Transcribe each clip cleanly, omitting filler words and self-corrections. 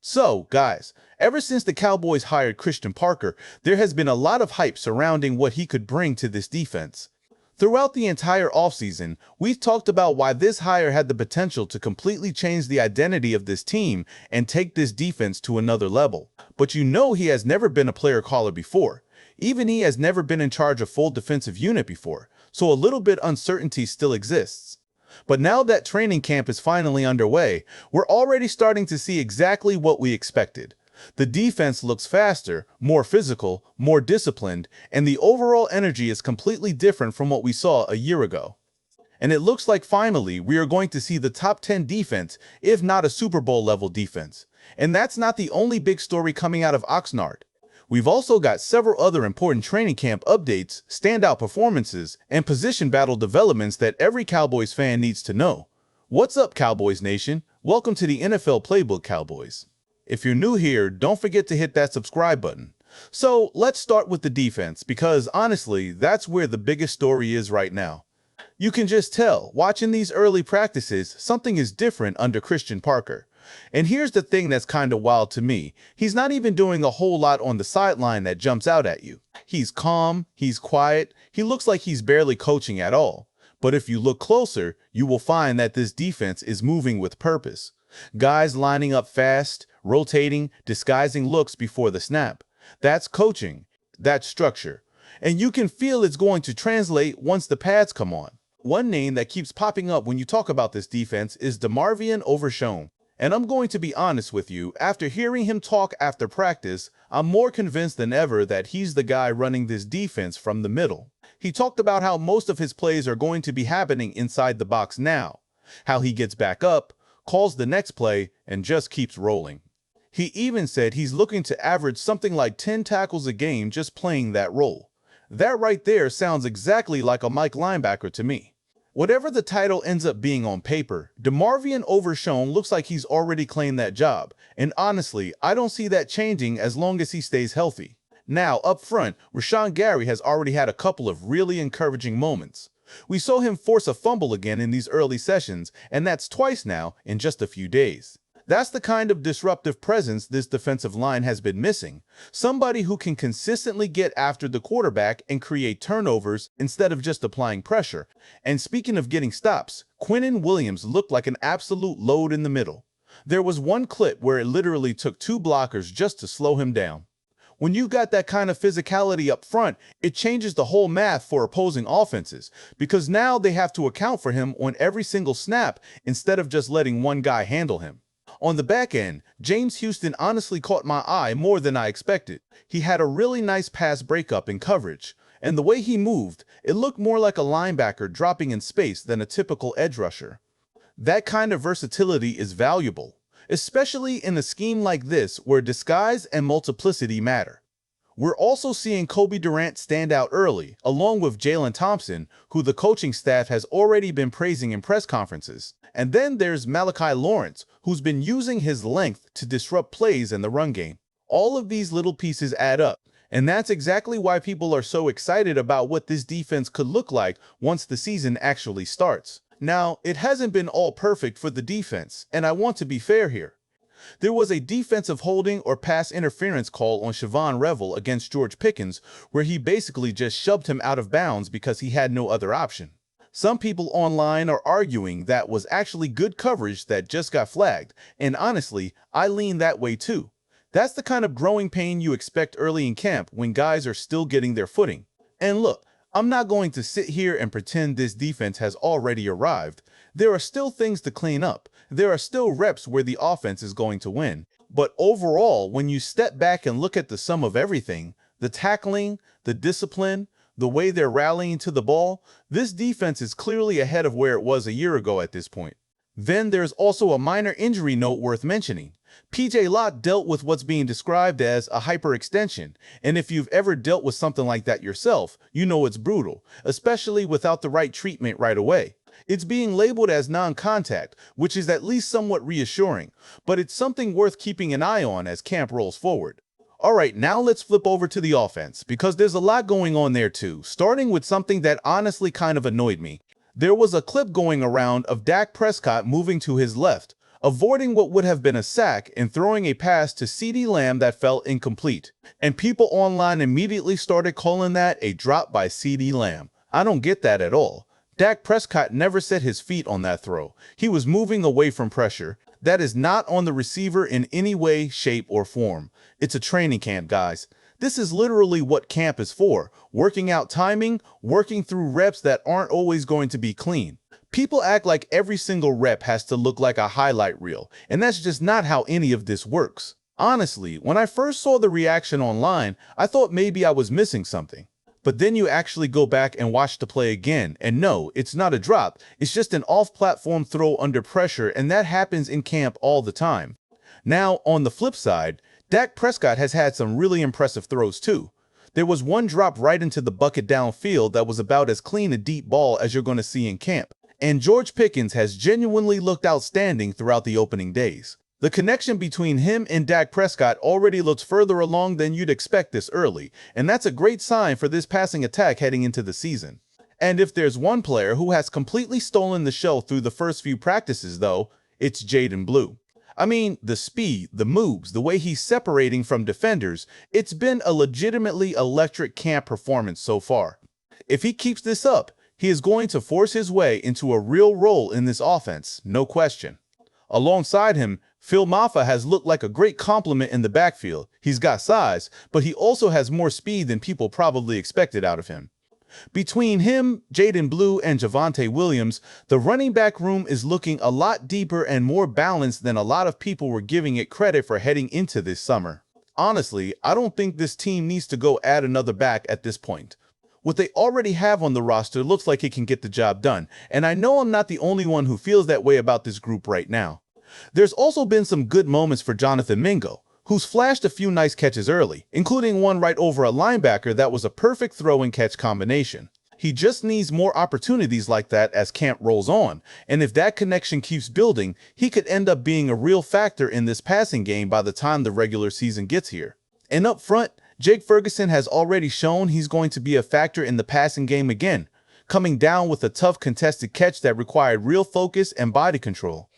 So, guys, ever since the Cowboys hired Christian Parker, there has been a lot of hype surrounding what he could bring to this defense. Throughout the entire offseason, we've talked about why this hire had the potential to completely change the identity of this team and take this defense to another level. But you know he has never been a player caller before. Even he has never been in charge of full defensive unit before, so a little bit uncertainty still exists. But now that training camp is finally underway, we're already starting to see exactly what we expected. The defense looks faster, more physical, more disciplined, and the overall energy is completely different from what we saw a year ago. And it looks like finally we are going to see the top 10 defense, if not a Super Bowl level defense. And that's not the only big story coming out of Oxnard. We've also got several other important training camp updates, standout performances, and position battle developments that every Cowboys fan needs to know. What's up, Cowboys Nation? Welcome to the NFL Playbook, Cowboys. If you're new here, don't forget to hit that subscribe button. So let's start with the defense, because honestly, that's where the biggest story is right now. You can just tell, watching these early practices, something is different under Christian Parker. And here's the thing that's kind of wild to me. He's not even doing a whole lot on the sideline that jumps out at you. He's calm, he's quiet, he looks like he's barely coaching at all. But if you look closer, you will find that this defense is moving with purpose. Guys lining up fast, rotating, disguising looks before the snap. That's coaching. That's structure. And you can feel it's going to translate once the pads come on. One name that keeps popping up when you talk about this defense is DeMarvion Overshown. And I'm going to be honest with you, after hearing him talk after practice, I'm more convinced than ever that he's the guy running this defense from the middle. He talked about how most of his plays are going to be happening inside the box now, how he gets back up, calls the next play, and just keeps rolling. He even said he's looking to average something like 10 tackles a game just playing that role. That right there sounds exactly like a Mike linebacker to me. Whatever the title ends up being on paper, DeMarvion Overshown looks like he's already claimed that job, and honestly, I don't see that changing as long as he stays healthy. Now, up front, Rashan Gary has already had a couple of really encouraging moments. We saw him force a fumble again in these early sessions, and that's twice now in just a few days. That's the kind of disruptive presence this defensive line has been missing. Somebody who can consistently get after the quarterback and create turnovers instead of just applying pressure. And speaking of getting stops, Quinnen Williams looked like an absolute load in the middle. There was one clip where it literally took 2 blockers just to slow him down. When you got that kind of physicality up front, it changes the whole math for opposing offenses, because now they have to account for him on every single snap instead of just letting one guy handle him. On the back end, James Houston honestly caught my eye more than I expected. He had a really nice pass breakup in coverage, and the way he moved, it looked more like a linebacker dropping in space than a typical edge rusher. That kind of versatility is valuable, especially in a scheme like this where disguise and multiplicity matter. We're also seeing Cobie Durant stand out early, along with Jalen Thompson, who the coaching staff has already been praising in press conferences. And then there's Malachi Lawrence, who's been using his length to disrupt plays in the run game. All of these little pieces add up, and that's exactly why people are so excited about what this defense could look like once the season actually starts. Now, it hasn't been all perfect for the defense, and I want to be fair here. There was a defensive holding or pass interference call on Shavon Revel against George Pickens, where he basically just shoved him out of bounds because he had no other option. Some people online are arguing that was actually good coverage that just got flagged, and honestly, I lean that way too. That's the kind of growing pain you expect early in camp when guys are still getting their footing. And look, I'm not going to sit here and pretend this defense has already arrived. There are still things to clean up. There are still reps where the offense is going to win. But overall, when you step back and look at the sum of everything, the tackling, the discipline, the way they're rallying to the ball, this defense is clearly ahead of where it was a year ago at this point. Then there's also a minor injury note worth mentioning. PJ Locke dealt with what's being described as a hyperextension, and if you've ever dealt with something like that yourself, you know it's brutal, especially without the right treatment right away. It's being labeled as non-contact, which is at least somewhat reassuring, but it's something worth keeping an eye on as camp rolls forward. Alright, now let's flip over to the offense, because there's a lot going on there too, starting with something that honestly kind of annoyed me. There was a clip going around of Dak Prescott moving to his left, avoiding what would have been a sack and throwing a pass to CeeDee Lamb that fell incomplete. And people online immediately started calling that a drop by CeeDee Lamb. I don't get that at all. Dak Prescott never set his feet on that throw. He was moving away from pressure. That is not on the receiver in any way, shape, or form. It's a training camp, guys. This is literally what camp is for. Working out timing, working through reps that aren't always going to be clean. People act like every single rep has to look like a highlight reel, and that's just not how any of this works. Honestly, when I first saw the reaction online, I thought maybe I was missing something. But then you actually go back and watch the play again, and no, it's not a drop. It's just an off-platform throw under pressure, and that happens in camp all the time. Now, on the flip side, Dak Prescott has had some really impressive throws too. There was one drop right into the bucket downfield that was about as clean a deep ball as you're going to see in camp. And George Pickens has genuinely looked outstanding throughout the opening days. The connection between him and Dak Prescott already looks further along than you'd expect this early, and that's a great sign for this passing attack heading into the season. And if there's one player who has completely stolen the show through the first few practices, though, it's Jaydon Blue. I mean, the speed, the moves, the way he's separating from defenders, it's been a legitimately electric camp performance so far. If he keeps this up, he is going to force his way into a real role in this offense, no question. Alongside him, Phil Mafah has looked like a great complement in the backfield. He's got size, but he also has more speed than people probably expected out of him. Between him, Jaydon Blue, and Javonte Williams, the running back room is looking a lot deeper and more balanced than a lot of people were giving it credit for heading into this summer. Honestly, I don't think this team needs to go add another back at this point. What they already have on the roster looks like it can get the job done, and I know I'm not the only one who feels that way about this group right now. There's also been some good moments for Jonathan Mingo, who's flashed a few nice catches early, including one right over a linebacker that was a perfect throw and catch combination. He just needs more opportunities like that as camp rolls on, and if that connection keeps building, he could end up being a real factor in this passing game by the time the regular season gets here. And up front, Jake Ferguson has already shown he's going to be a factor in the passing game again, coming down with a tough contested catch that required real focus and body control.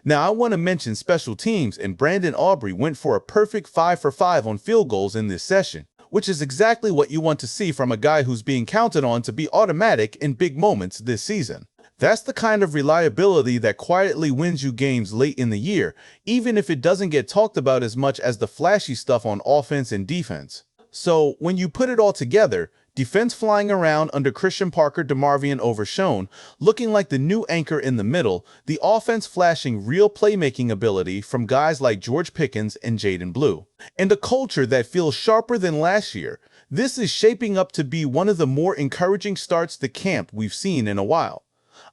Now, I want to mention special teams, and Brandon Aubrey went for a perfect 5 for 5 on field goals in this session, which is exactly what you want to see from a guy who's being counted on to be automatic in big moments this season. That's the kind of reliability that quietly wins you games late in the year, even if it doesn't get talked about as much as the flashy stuff on offense and defense. So, when you put it all together, defense flying around under Christian Parker, DeMarvion Overshown, looking like the new anchor in the middle, the offense flashing real playmaking ability from guys like George Pickens and Jaydon Blue, and a culture that feels sharper than last year, this is shaping up to be one of the more encouraging starts to camp we've seen in a while.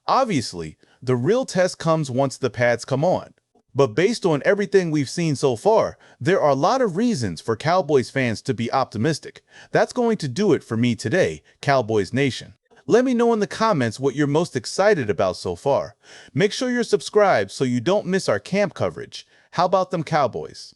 Obviously, the real test comes once the pads come on. But based on everything we've seen so far, there are a lot of reasons for Cowboys fans to be optimistic. That's going to do it for me today, Cowboys Nation. Let me know in the comments what you're most excited about so far. Make sure you're subscribed so you don't miss our camp coverage. How about them Cowboys?